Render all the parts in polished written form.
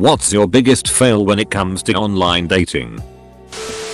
What's your biggest fail when it comes to online dating?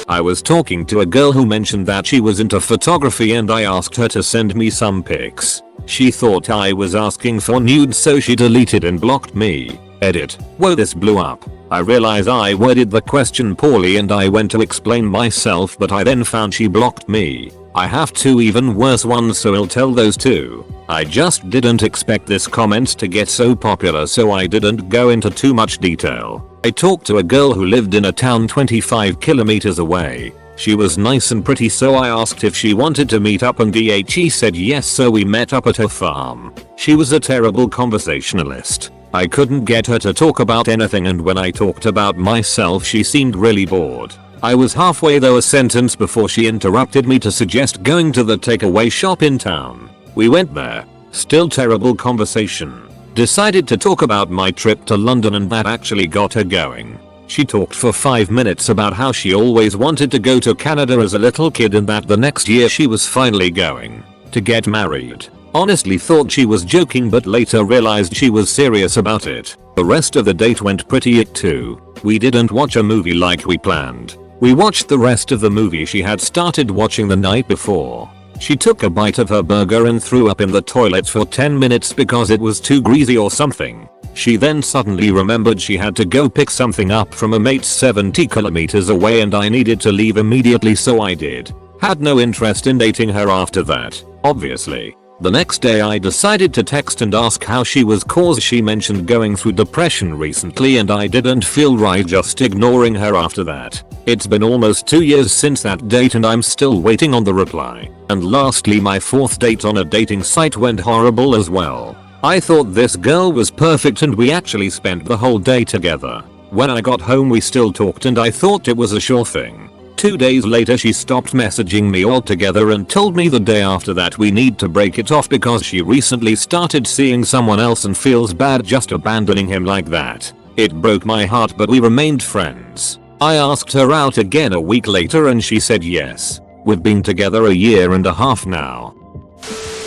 I was talking to a girl who mentioned that she was into photography and I asked her to send me some pics. She thought I was asking for nudes, so she deleted and blocked me. Edit. Whoa, this blew up. I realize I worded the question poorly and I went to explain myself, but I then found she blocked me. I have two even worse ones, so I'll tell those two. I just didn't expect this comment to get so popular, so I didn't go into too much detail. I talked to a girl who lived in a town 25 kilometers away. She was nice and pretty, so I asked if she wanted to meet up and she said yes, so we met up at her farm. She was a terrible conversationalist. I couldn't get her to talk about anything, and when I talked about myself she seemed really bored. I was halfway though a sentence before she interrupted me to suggest going to the takeaway shop in town. We went there. Still terrible conversation. Decided to talk about my trip to London, and that actually got her going. She talked for 5 minutes about how she always wanted to go to Canada as a little kid and that the next year she was finally going to get married. Honestly thought she was joking, but later realized she was serious about it. The rest of the date went pretty too. We didn't watch a movie like we planned. We watched the rest of the movie she had started watching the night before. She took a bite of her burger and threw up in the toilet for 10 minutes because it was too greasy or something. She then suddenly remembered she had to go pick something up from a mate 70 kilometers away and I needed to leave immediately, so I did. Had no interest in dating her after that, obviously. The next day I decided to text and ask how she was, cause she mentioned going through depression recently and I didn't feel right just ignoring her after that. It's been almost 2 years since that date and I'm still waiting on the reply. And lastly, my fourth date on a dating site went horrible as well. I thought this girl was perfect and we actually spent the whole day together. When I got home we still talked and I thought it was a sure thing. 2 days later she stopped messaging me altogether and told me the day after that we need to break it off because she recently started seeing someone else and feels bad just abandoning him like that. It broke my heart, but we remained friends. I asked her out again a week later and she said yes. We've been together a year and a half now.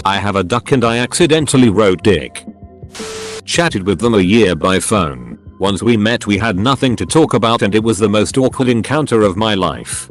I have a duck and I accidentally wrote dick. Chatted with them a year by phone. Once we met we had nothing to talk about and it was the most awkward encounter of my life.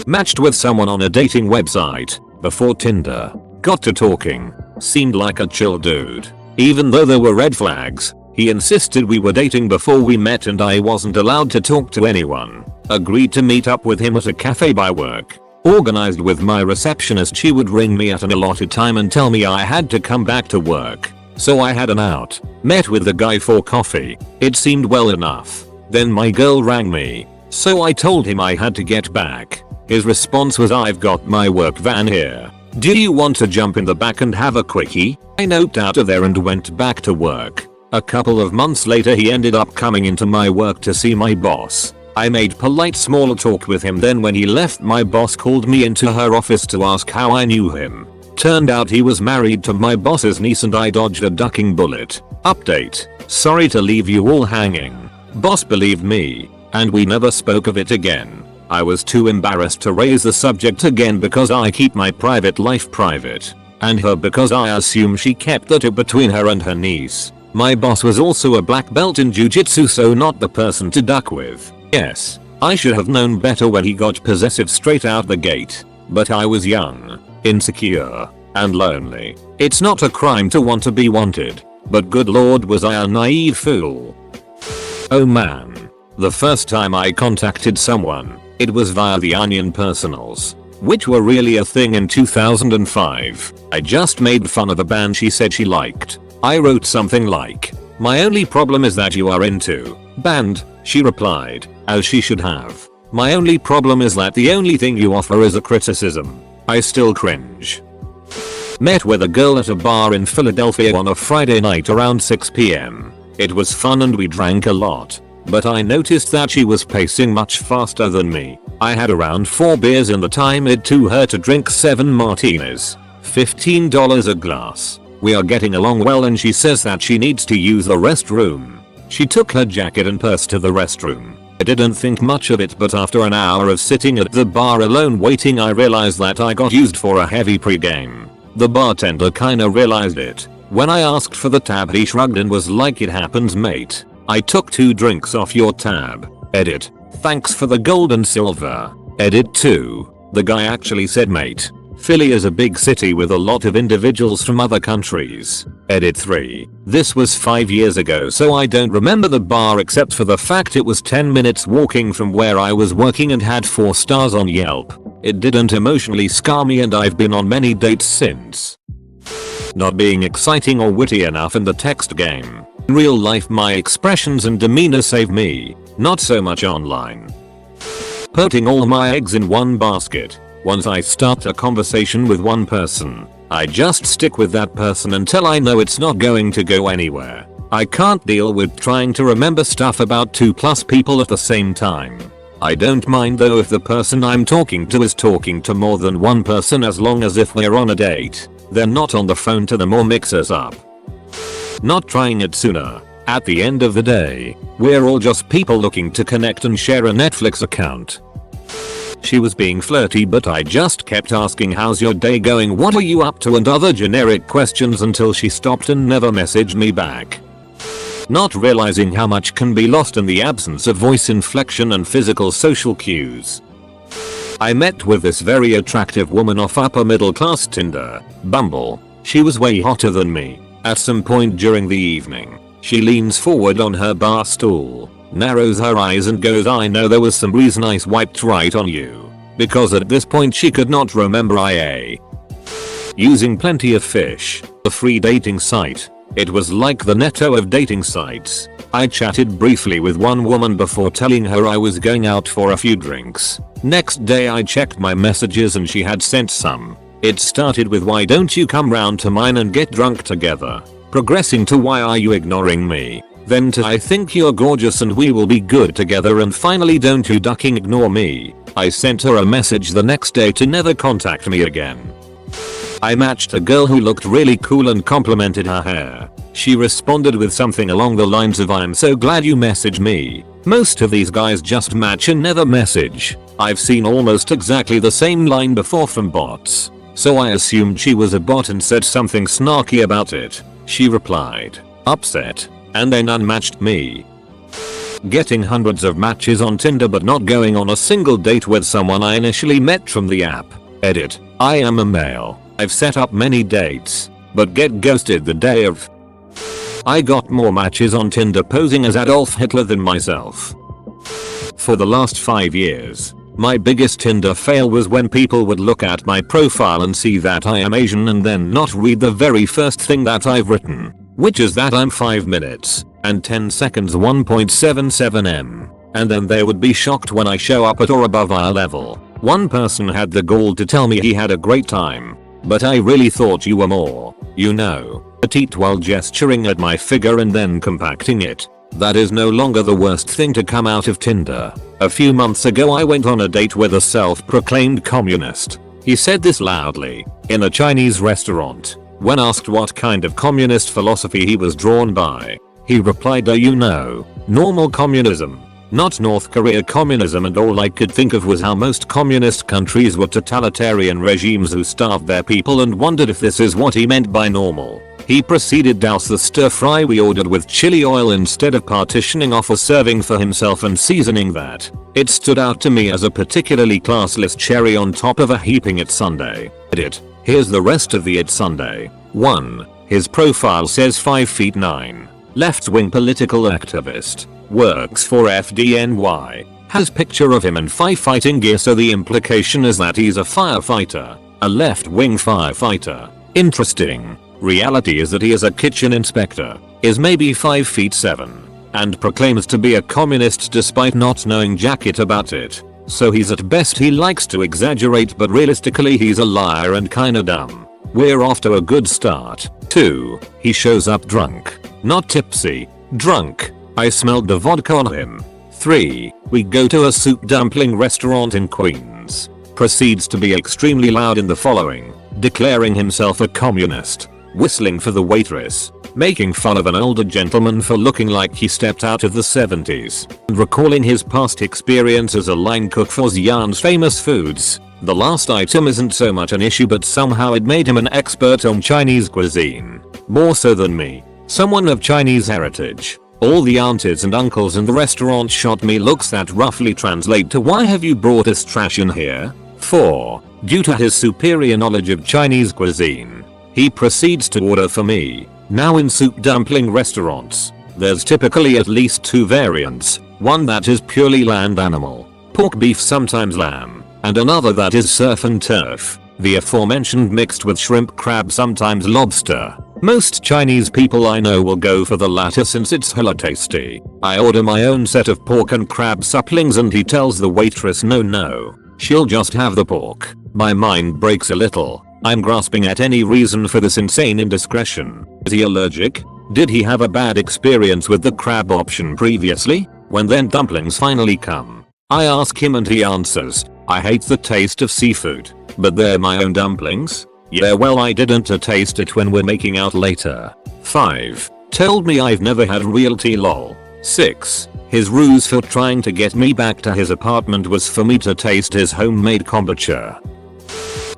Matched with someone on a dating website before Tinder. Got to talking. Seemed like a chill dude. Even though there were red flags, he insisted we were dating before we met and I wasn't allowed to talk to anyone. Agreed to meet up with him at a cafe by work. Organized with my receptionist, she would ring me at an allotted time and tell me I had to come back to work. So I had an out. Met with the guy for coffee. It seemed well enough. Then my girl rang me. So I told him I had to get back. His response was, "I've got my work van here. Do you want to jump in the back and have a quickie?" I noped out of there and went back to work. A couple of months later he ended up coming into my work to see my boss. I made polite small talk with him, then when he left my boss called me into her office to ask how I knew him. Turned out he was married to my boss's niece and I dodged a ducking bullet. Update. Sorry to leave you all hanging. Boss believed me, and we never spoke of it again. I was too embarrassed to raise the subject again because I keep my private life private. And her because I assume she kept that between her and her niece. My boss was also a black belt in jiu-jitsu, so not the person to duck with. Yes, I should have known better when he got possessive straight out the gate. But I was young, insecure, and lonely. It's not a crime to want to be wanted. But good lord, was I a naive fool. Oh man. The first time I contacted someone, it was via the Onion personals, which were really a thing in 2005. I just made fun of a band she said she liked. I wrote something like, "My only problem is that you are into band," she replied, as she should have. "My only problem is that the only thing you offer is a criticism." I still cringe. Met with a girl at a bar in Philadelphia on a Friday night around 6 p.m. It was fun and we drank a lot. But I noticed that she was pacing much faster than me. I had around 4 beers in the time it took her to drink 7 martinis. $15 a glass. We are getting along well and she says that she needs to use the restroom. She took her jacket and purse to the restroom. I didn't think much of it, but after an hour of sitting at the bar alone waiting I realized that I got used for a heavy pregame. The bartender kinda realized it. When I asked for the tab he shrugged and was like, "It happens, mate." I took 2 drinks off your tab. Edit. Thanks for the gold and silver. Edit 2. The guy actually said mate. Philly is a big city with a lot of individuals from other countries. Edit 3. This was 5 years ago, so I don't remember the bar except for the fact it was 10 minutes walking from where I was working and had 4 stars on Yelp. It didn't emotionally scar me and I've been on many dates since. Not being exciting or witty enough in the text game. In real life my expressions and demeanor save me, not so much online. Putting all my eggs in one basket. Once I start a conversation with one person, I just stick with that person until I know it's not going to go anywhere. I can't deal with trying to remember stuff about 2+ people at the same time. I don't mind though if the person I'm talking to is talking to more than one person, as long as if we're on a date, they're not on the phone to them or mix us up. Not trying it sooner. At the end of the day, we're all just people looking to connect and share a Netflix account. She was being flirty, but I just kept asking how's your day going, what are you up to, and other generic questions until she stopped and never messaged me back. Not realizing how much can be lost in the absence of voice inflection and physical social cues. I met with this very attractive woman off upper middle class Tinder, Bumble. She was way hotter than me. At some point during the evening, she leans forward on her bar stool, narrows her eyes and goes, I know there was some reason I swiped right on you. Because at this point she could not remember IA. Using Plenty of Fish, a free dating site. It was like the Netto of dating sites. I chatted briefly with one woman before telling her I was going out for a few drinks. Next day I checked my messages and she had sent some. It started with, why don't you come round to mine and get drunk together? Progressing to, why are you ignoring me? Then to, I think you're gorgeous and we will be good together, and finally, don't you ducking ignore me. I sent her a message the next day to never contact me again. I matched a girl who looked really cool and complimented her hair. She responded with something along the lines of, I'm so glad you messaged me. Most of these guys just match and never message. I've seen almost exactly the same line before from bots. So I assumed she was a bot and said something snarky about it. She replied, upset, and then unmatched me. Getting hundreds of matches on Tinder but not going on a single date with someone I initially met from the app. Edit. I am a male. I've set up many dates, but get ghosted the day of. I got more matches on Tinder posing as Adolf Hitler than myself. For the last 5 years, my biggest Tinder fail was when people would look at my profile and see that I am Asian and then not read the very first thing that I've written, which is that I'm 5 minutes and 10 seconds 1.77 m. And then they would be shocked when I show up at or above eye level. One person had the gall to tell me he had a great time, but I really thought you were more, you know, petite, while gesturing at my figure and then compacting it. That is no longer the worst thing to come out of Tinder. A few months ago I went on a date with a self-proclaimed communist. He said this loudly, in a Chinese restaurant. When asked what kind of communist philosophy he was drawn by, he replied, you know, normal communism. Not North Korea communism, and all I could think of was how most communist countries were totalitarian regimes who starved their people, and wondered if this is what he meant by normal. He proceeded douse the stir fry we ordered with chili oil instead of partitioning off a serving for himself and seasoning that. It stood out to me as a particularly classless cherry on top of a heaping it sundae. Edit. Here's the rest of the it sundae. 1. His profile says 5'9". Left-wing political activist. Works for FDNY. Has picture of him in firefighting gear, so the implication is that he's a firefighter. A left-wing firefighter. Interesting. Reality is that he is a kitchen inspector, is maybe 5'7", and proclaims to be a communist despite not knowing jacket about it. So he's at best he likes to exaggerate, but realistically he's a liar and kinda dumb. We're off to a good start. 2. He shows up drunk. Not tipsy. Drunk. I smelled the vodka on him. 3. We go to a soup dumpling restaurant in Queens. Proceeds to be extremely loud in the following, declaring himself a communist, whistling for the waitress, making fun of an older gentleman for looking like he stepped out of the 70s, and recalling his past experience as a line cook for Xi'an's famous foods. The last item isn't so much an issue, but somehow it made him an expert on Chinese cuisine. More so than me, someone of Chinese heritage. All the aunties and uncles in the restaurant shot me looks that roughly translate to why have you brought this trash in here? 4. Due to his superior knowledge of Chinese cuisine, he proceeds to order for me. Now in soup dumpling restaurants, there's typically at least 2 variants, one that is purely land animal, pork beef sometimes lamb, and another that is surf and turf, the aforementioned mixed with shrimp crab sometimes lobster. Most Chinese people I know will go for the latter since it's hella tasty. I order my own set of pork and crab supplings and he tells the waitress no, she'll just have the pork. My mind breaks a little. I'm grasping at any reason for this insane indiscretion. Is he allergic? Did he have a bad experience with the crab option previously? When then dumplings finally come, I ask him and he answers, I hate the taste of seafood, but they're my own dumplings? Yeah, well I didn't taste it when we're making out later. 5. Told me I've never had real tea lol. 6. His ruse for trying to get me back to his apartment was for me to taste his homemade kombucha.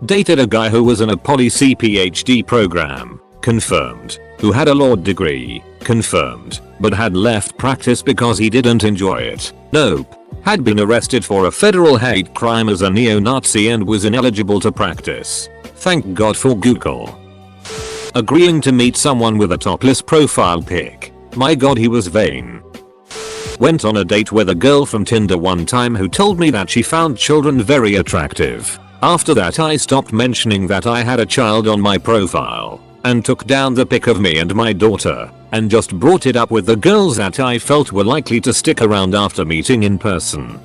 Dated a guy who was in a Poly-C PhD program, confirmed, who had a law degree, confirmed, but had left practice because he didn't enjoy it. Nope. Had been arrested for a federal hate crime as a neo-Nazi and was ineligible to practice. Thank God for Google. Agreeing to meet someone with a topless profile pic. My god, he was vain. Went on a date with a girl from Tinder one time who told me that she found children very attractive. After that I stopped mentioning that I had a child on my profile and took down the pic of me and my daughter and just brought it up with the girls that I felt were likely to stick around after meeting in person.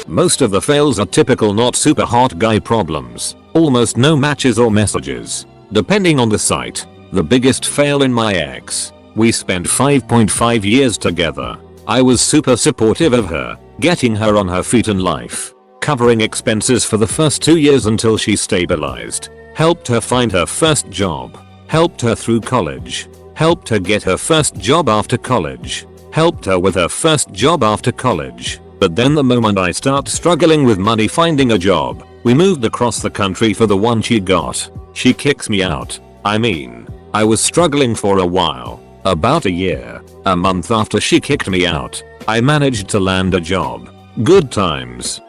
Most of the fails are typical not super hot guy problems. Almost no matches or messages. Depending on the site. The biggest fail in my ex. We spent 5.5 years together. I was super supportive of her, getting her on her feet in life, covering expenses for the first 2 years until she stabilized, helped her find her first job, helped her through college, helped her get her first job after college, helped her with her first job after college. But then the moment I start struggling with money finding a job, we moved across the country for the one she got. She kicks me out. I mean, I was struggling for a while. About a year. A month after she kicked me out, I managed to land a job. Good times.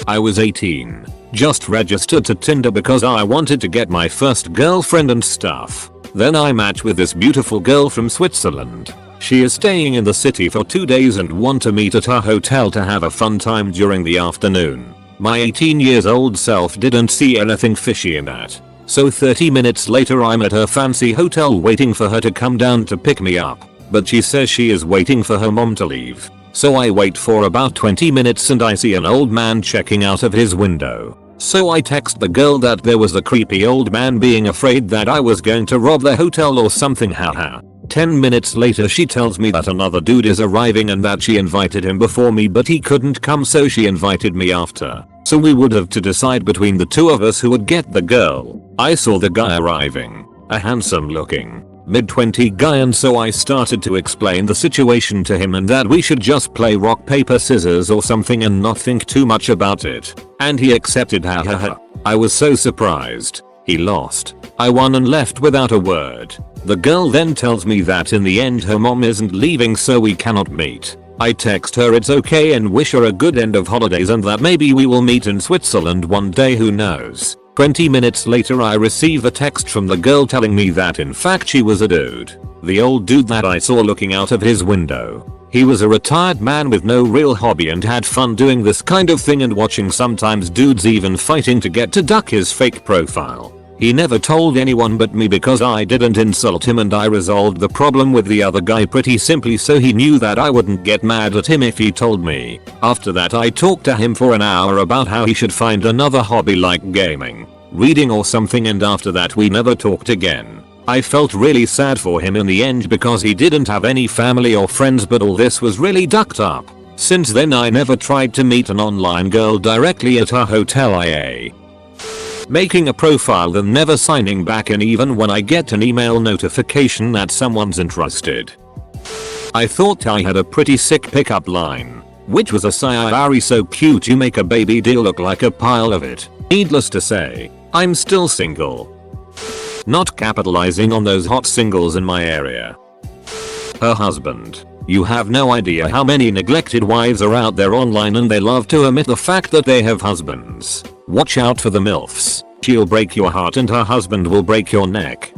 I was 18. Just registered to Tinder because I wanted to get my first girlfriend and stuff. Then I match with this beautiful girl from Switzerland. She is staying in the city for 2 days and want to meet at her hotel to have a fun time during the afternoon. My 18 years old self didn't see anything fishy in that. So 30 minutes later I'm at her fancy hotel waiting for her to come down to pick me up. But she says she is waiting for her mom to leave. So I wait for about 20 minutes and I see an old man checking out of his window. So I text the girl that there was a creepy old man being afraid that I was going to rob the hotel or something, haha. 10 minutes later she tells me that another dude is arriving and that she invited him before me but he couldn't come so she invited me after. So we would have to decide between the two of us who would get the girl. I saw the guy arriving. A handsome looking, mid-20 guy, and so I started to explain the situation to him and that we should just play rock paper scissors or something and not think too much about it. And he accepted, hahaha. I was so surprised. He lost. I won and left without a word. The girl then tells me that in the end her mom isn't leaving so we cannot meet. I text her it's okay and wish her a good end of holidays and that maybe we will meet in Switzerland one day, who knows. 20 minutes later I receive a text from the girl telling me that in fact she was a dude. The old dude that I saw looking out of his window. He was a retired man with no real hobby and had fun doing this kind of thing and watching sometimes dudes even fighting to get to duck his fake profile. He never told anyone but me because I didn't insult him and I resolved the problem with the other guy pretty simply so he knew that I wouldn't get mad at him if he told me. After that I talked to him for an hour about how he should find another hobby like gaming, reading or something, and after that we never talked again. I felt really sad for him in the end because he didn't have any family or friends, but all this was really ducked up. Since then I never tried to meet an online girl directly at her hotel, IA. Making a profile then never signing back in even when I get an email notification that someone's interested. I thought I had a pretty sick pickup line, which was a "Sayari so cute you make a baby deal look like a pile of it." Needless to say, I'm still single. Not capitalizing on those hot singles in my area. her husband. You have no idea how many neglected wives are out there online and they love to omit the fact that they have husbands. Watch out for the MILFs. She'll break your heart and her husband will break your neck.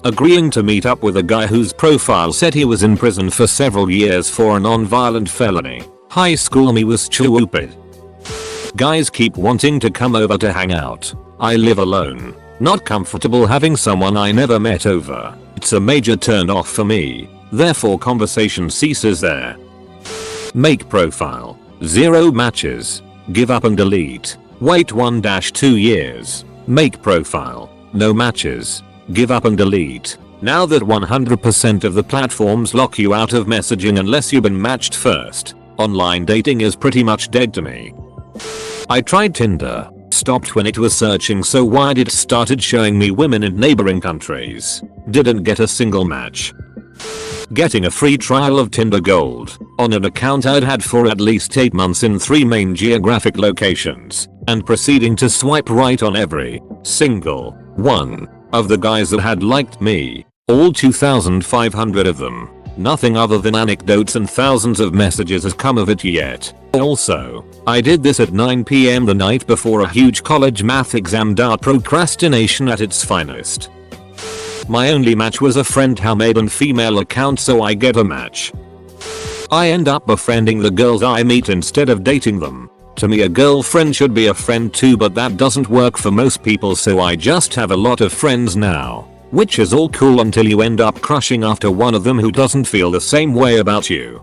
Agreeing to meet up with a guy whose profile said he was in prison for several years for a non-violent felony. High school me was stupid. Guys keep wanting to come over to hang out. I live alone. Not comfortable having someone I never met over. It's a major turn off for me. Therefore conversation ceases there. Make profile. 0 matches. Give up and delete. Wait 1-2 years. Make profile. No matches. Give up and delete. Now that 100% of the platforms lock you out of messaging unless you've been matched first, online dating is pretty much dead to me. I tried Tinder. Stopped when it was searching so wide it started showing me women in neighboring countries. Didn't get a single match. Getting a free trial of Tinder Gold on an account I'd had for at least 8 months in 3 main geographic locations, and proceeding to swipe right on every single one of the guys that had liked me, all 2,500 of them. Nothing other than anecdotes and thousands of messages has come of it yet. Also, I did this at 9 PM the night before a huge college math exam. Procrastination at its finest. My only match was a friend how made an female account so I get a match. I end up befriending the girls I meet instead of dating them. To me a girlfriend should be a friend too, but that doesn't work for most people, so I just have a lot of friends now. Which is all cool until you end up crushing after one of them who doesn't feel the same way about you.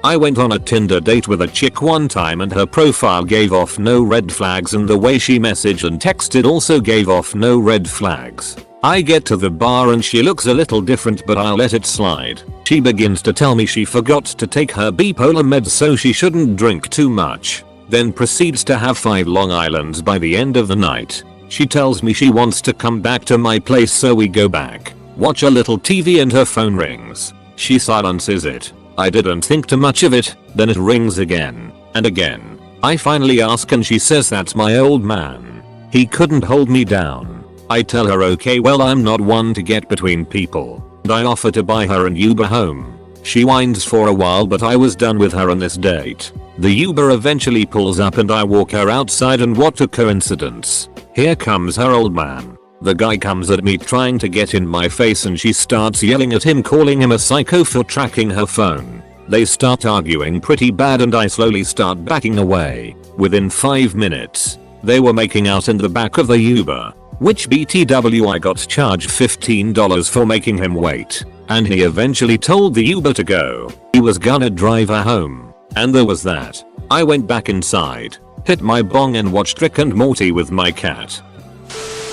I went on a Tinder date with a chick one time and her profile gave off no red flags and the way she messaged and texted also gave off no red flags. I get to the bar and she looks a little different, but I'll let it slide. She begins to tell me she forgot to take her bipolar meds so she shouldn't drink too much. Then proceeds to have 5 Long Islands by the end of the night. She tells me she wants to come back to my place, so we go back, watch a little TV and her phone rings. She silences it. I didn't think too much of it, then it rings again and again. I finally ask and she says that's my old man. He couldn't hold me down. I tell her okay, well I'm not one to get between people, and I offer to buy her an Uber home. She whines for a while, but I was done with her on this date. The Uber eventually pulls up and I walk her outside, and what a coincidence. Here comes her old man. The guy comes at me trying to get in my face and she starts yelling at him, calling him a psycho for tracking her phone. They start arguing pretty bad and I slowly start backing away. Within 5 minutes, they were making out in the back of the Uber. Which BTW I got charged $15 for making him wait, and he eventually told the Uber to go. He was gonna drive her home, and there was that. I went back inside, hit my bong and watched Rick and Morty with my cat.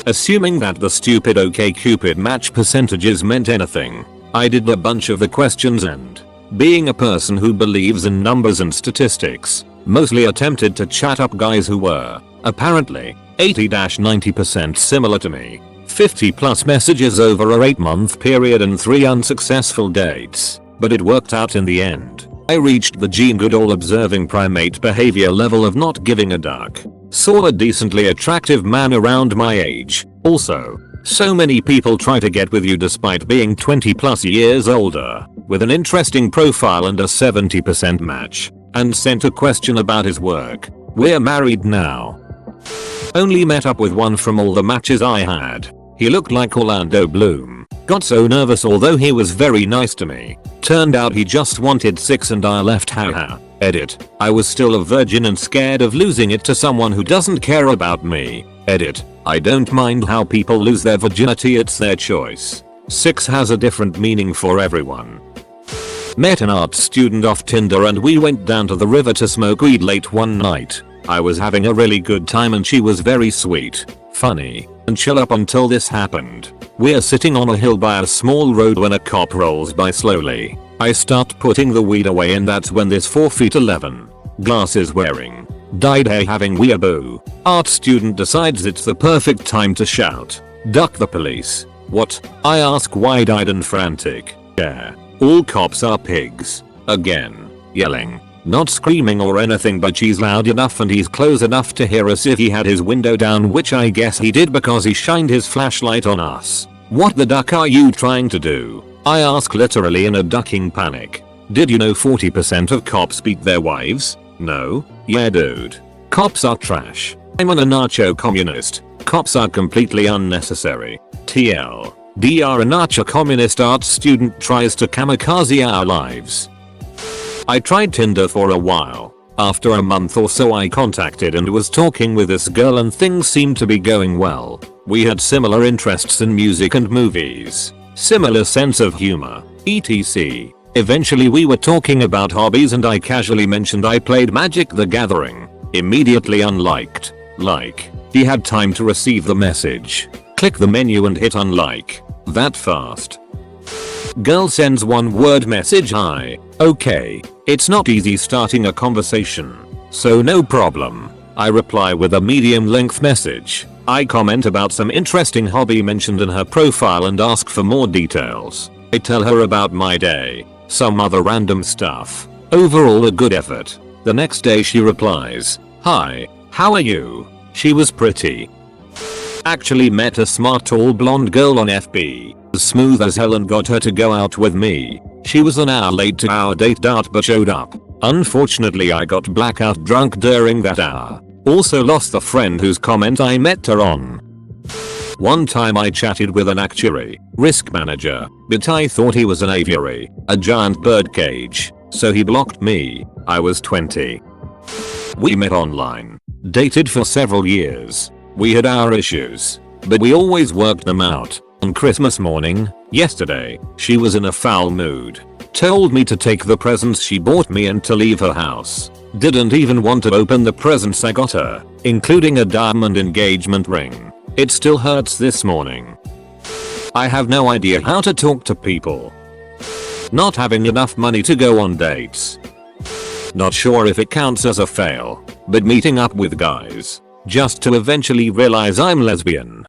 Assuming that the stupid OkCupid match percentages meant anything, I did a bunch of the questions and, being a person who believes in numbers and statistics, mostly attempted to chat up guys who were, apparently, 80-90% similar to me. 50 plus messages over a 8-month period and 3 unsuccessful dates. But it worked out in the end. I reached the Gene Goodall observing primate behavior level of not giving a duck. Saw a decently attractive man around my age. Also, so many people try to get with you despite being 20 plus years older, with an interesting profile and a 70% match, and sent a question about his work. We're married now. Only met up with one from all the matches I had. He looked like Orlando Bloom. Got so nervous although he was very nice to me. Turned out he just wanted 6 and I left, haha. Edit. I was still a virgin and scared of losing it to someone who doesn't care about me. Edit. I don't mind how people lose their virginity, it's their choice. 6 has a different meaning for everyone. Met an art student off Tinder and we went down to the river to smoke weed late one night. I was having a really good time and she was very sweet, funny, and chill up until this happened. We're sitting on a hill by a small road when a cop rolls by slowly. I start putting the weed away and that's when this 4'11", glasses wearing, dyed hair having weeaboo art student decides it's the perfect time to shout, "Duck the police." What? I ask wide-eyed and frantic. Yeah. All cops are pigs. Again. Yelling. Not screaming or anything, but she's loud enough and he's close enough to hear us if he had his window down, which I guess he did because he shined his flashlight on us. What the duck are you trying to do? I ask literally in a ducking panic. Did you know 40% of cops beat their wives? No? Yeah dude. Cops are trash. I'm an anarcho communist. Cops are completely unnecessary. TL. DR anarcho communist art student tries to kamikaze our lives. I tried Tinder for a while. After a month or so I contacted and was talking with this girl and things seemed to be going well. We had similar interests in music and movies. Similar sense of humor, etc. Eventually we were talking about hobbies and I casually mentioned I played Magic the Gathering. Immediately unliked. Like. He had time to receive the message. Click the menu and hit unlike. That fast. Girl sends one word message hi. Okay. It's not easy starting a conversation. So no problem. I reply with a medium length message. I comment about some interesting hobby mentioned in her profile and ask for more details. I tell her about my day. Some other random stuff. Overall a good effort. The next day she replies, hi, how are you? She was pretty. Actually met a smart tall blonde girl on FB. Smooth as hell and got her to go out with me. She was an hour late to our date but showed up. Unfortunately I got blackout drunk during that hour. Also lost the friend whose comment I met her on. One time I chatted with an actuary, risk manager, but I thought he was an aviary, a giant bird cage, so he blocked me. I was 20. We met online, dated for several years. We had our issues, but we always worked them out. On Christmas morning, yesterday, she was in a foul mood. Told me to take the presents she bought me and to leave her house. Didn't even want to open the presents I got her, including a diamond engagement ring. It still hurts this morning. I have no idea how to talk to people. Not having enough money to go on dates. Not sure if it counts as a fail, but meeting up with guys, just to eventually realize I'm lesbian.